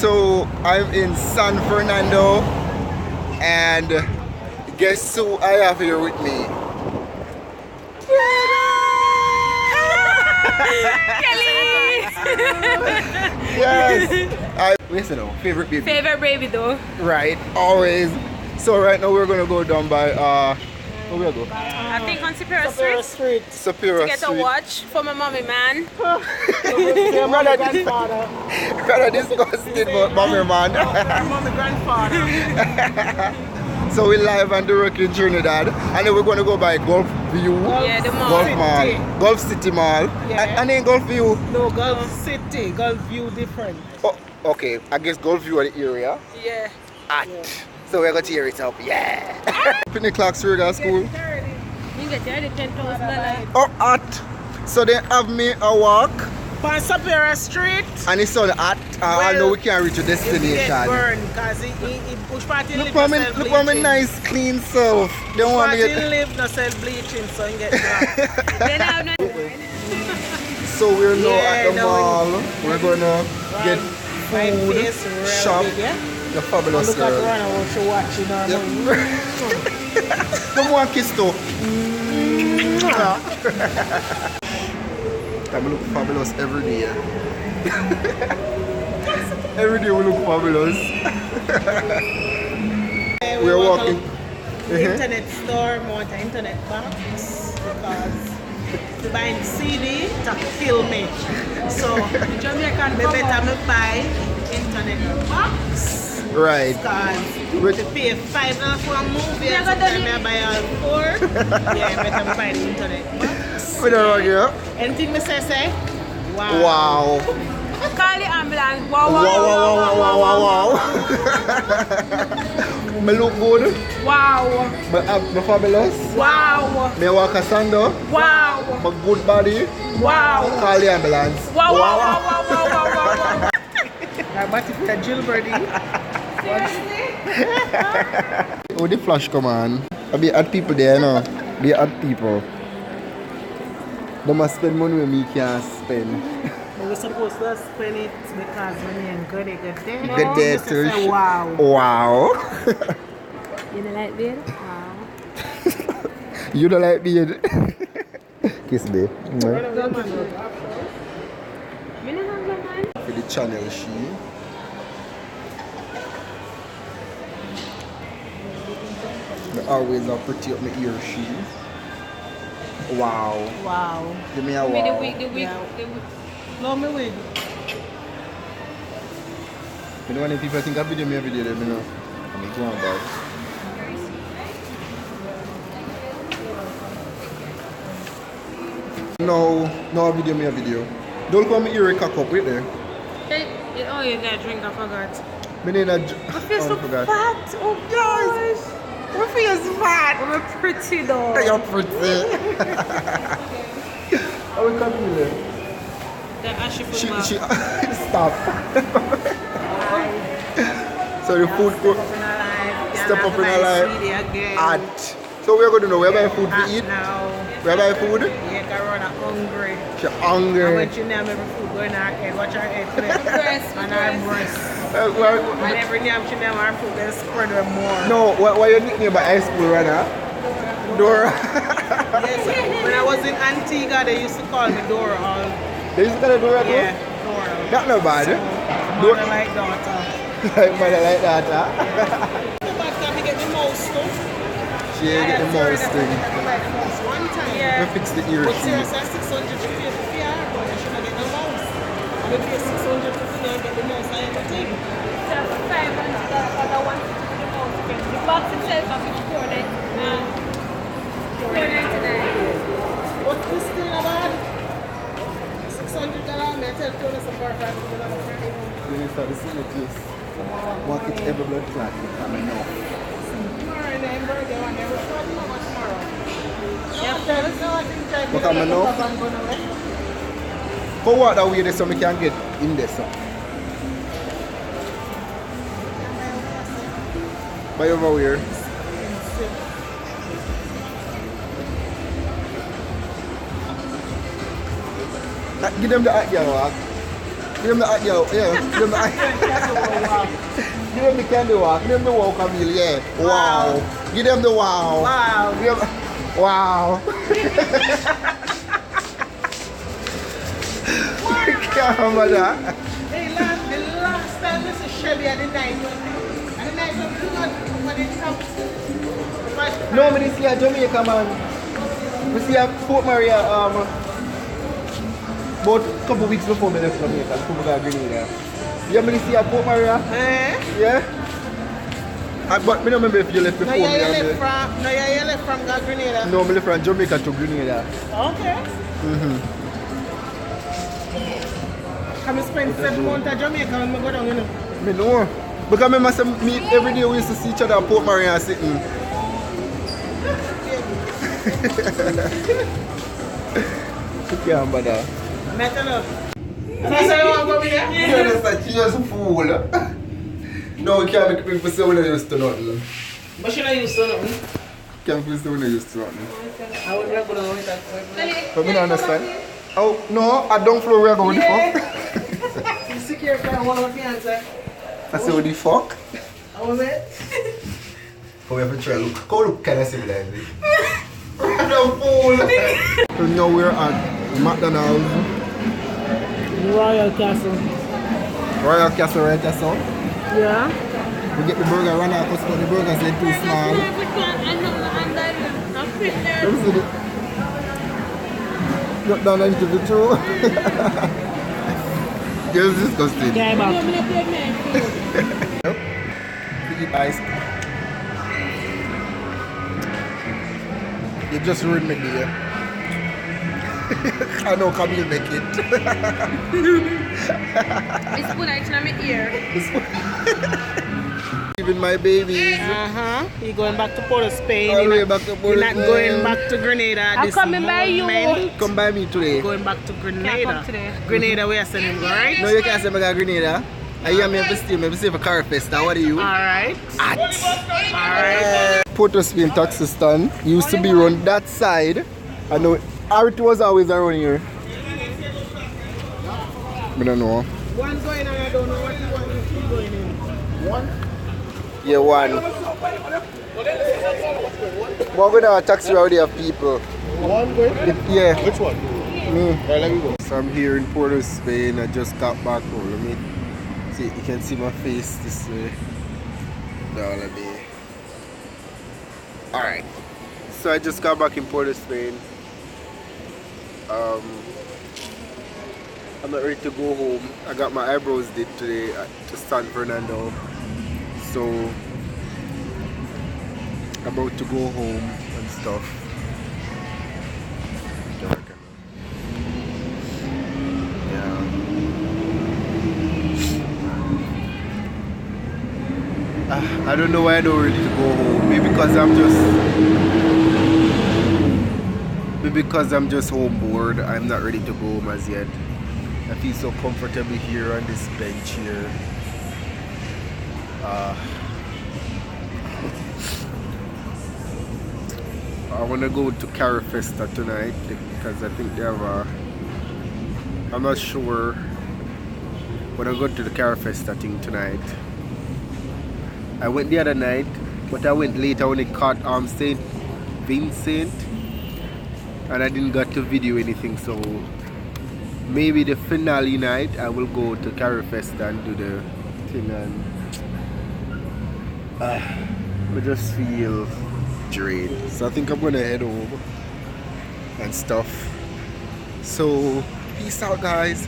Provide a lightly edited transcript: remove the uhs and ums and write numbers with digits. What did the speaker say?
So I'm in San Fernando, and guess who I have here with me? Yes. Where's it now? Favorite baby? Favorite baby though? Right, always. So right now we're gonna go down by where we go? I think on Superior Street. Superior To get Street. a watch for my mommy, man. Your mommy grandfather. Rather disgusted about mommy man. Your mommy grandfather. So we're live on the rock in Trinidad, and then we're gonna go by Gulf View. Yeah, the mall. Gulf City. Mall. Gulf City Mall. Yeah. And then Gulf View. No, Gulf City, Gulf View different. Oh, okay. I guess Gulf View are the area. Yeah. Hot. So we're gonna tear it up. Yeah. Penny Clocks Regal School. You get there, the $10,000. Oh, hot. So they have me a walk, On Superior Street, and it's so hot. I know we can't reach a you get destination. burned because he push party Look live for no me, self look for me bleaching. nice, clean self. They Push want me party get. live no self bleaching, so you get drunk. Then I have no. So we're now Yeah, at the now mall. We're gonna get My food, face real shop. big, yeah? The fabulous Look at girl. Rana what she watching on Yep. my Come on, kiss too. I look fabulous every day. Every day we look fabulous. We're walking. Internet store, want an internet box because to buy CD to kill me. So Jamaican me better me buy internet box Right. because to pay $5 for a movie and sometimes I buy all 4. Yeah, better me buy the internet box. With a rug, yeah? Anything me say? Wow. Wow. Call the ambulance. Wow, Wow, wow, wow, wow, wow, wow, wow. Me look good. wow. Me fabulous. Wow. Me walk a sando. Wow. My good body. Wow. Call the ambulance. Wow, wow, wow, wow, wow, wow, wow. I'm about to play Gilberty. Seriously? Oh, the flash come on. I be at people there, no. Be at people. They must spend money when me can't spend. We're supposed to spend it because when you're good, you get there. Get there Just too. say, wow. Wow. You don't like beer? Wow. You don't like me. Kiss me. Me don't have the man. For the channel, she. I always have pretty up my ear, she. Wow. Wow. Give me a Me the wow. wig, the wig, Yeah. the wig. Blow me wig. I don't want people think I video me a video, let me know. I'm going back. No, no video me a video. Don't come here and cock up with there. Hey, oh, you got a drink, I forgot. Me need a I feel so forgot. fat. Oh, gosh. My face fat. I'm pretty though. You're pretty. How we come here? The ashy food She mark. stop. So the food court Step up in our life. At. So we're going to know where buy food to eat. Now, Where buy food? yeah, Corona hungry. She And hungry. when you name every food going on her head, watch her head flip. Breast, And her breast. Well, And every name she name her food, they spread her more. no, why you nickname by high school runner? Dora. Yes, when I was in Antigua, they used to call me Dora. All, They used to call her Dora too? yeah, Dora. Not no bad. Mother like daughter. Like mother like that, huh? But can we get the mouse too? She ain't get the mouse thing. Like the mouse one time. Yeah. We fix the ear But sheet. seriously, 600 to pay for PR, but you should not get the mouse. And we pay 600 to get the mouse and everything. $500 for the one to the most. The box itself is $4.99. But this still not bad. $600, I tell you, it's a bar for You need to see it, yes. Walk it every blood clot. Come enough. tomorrow. And then burger one, they will short how much tomorrow. Yeah, tell us now, I think I But I'm enough. Go walk that way there so we can get in there, so. By over here. Give them the act, yeah, walk. Give them the yo, yeah. Give them the Give them the candy walk. Give them the wow, Camille, yeah. Wow. Give them the wow. Wow. Give them, wow. Can't remember that. Hey, the last time this is Shelly at the night. And the night was good when it comes. No, me see a Jamaica man. We see a Fort Maria about a couple weeks before me left Jamaica, come back to Grenada. Yeah, me see a Fort Maria. Eh? Yeah. But I don't remember if you left before No, me. you left from Grenada. No, I left from Jamaica to Grenada. Okay. Can we spend 7 months at Jamaica when we go down, you know? Me know. Because I must meet every day we used to see each other at Port Maria sitting. You can't bother. Not enough. That's why you want to go here? You understand? She's just a fool. No, we can't make people say we're not used to nothing. But she not used to nothing. Can't people say we're not used to nothing. I would not go down with that. But me don't understand. Oh, no, I don't flow where I go with the fuck. You secure for one of your fiancé. I say, what the fuck? How was it? Oh, we have to try look. Go look kind of civilized. Random fool. So now we're at McDonald's. Royal Castle. Royal Castle, right there, so? Yeah. We get the burger run out because the burgers are too small. Let me see it. Got down into the toe. It's disgusting. Yeah, man. Yep. Eat ice. You just ruined me there. I know Camille make it. It's spoon in my ear. Even my babies. You're going back to Port of Spain. All the way back to Port You're of not Spain. going back to Grenada at I'm this coming by you. moment. Come by me today. Going back to Can't Grenada. come today. Grenada, we are sending, right? No, you can't say I got Grenada. I am here to stay. Maybe say for Car Fest. Now what are you? Alright. Alright. Port of Spain taxi stand used to be on that side. I know it was always around here. I don't know. One going and I don't know what you want to keep going in. One? Yeah, one. We're going to have a taxi already have people. One going? Yeah. Which one? Me. Alright, let me go. So I'm here in Port of Spain. I just got back home. Let me see. You can see my face this way. No, let me. Alright. So I just got back in Port of Spain. I'm not ready to go home. I got my eyebrows did today to San Fernando. So about to go home and stuff. I don't know why I don't really to go home. Maybe because I'm just home bored. I'm not ready to go home as yet. I feel so comfortable here on this bench here. I want to go to Carifesta tonight because I think they have a... I'm not sure. But I'm going to the Carifesta thing tonight. I went the other night, but I went late. I only caught St. Vincent and I didn't get to video anything, so maybe the finale night I will go to Carifesta and do the thing, and I just feel drained. So I think I'm gonna head home and stuff. So peace out, guys.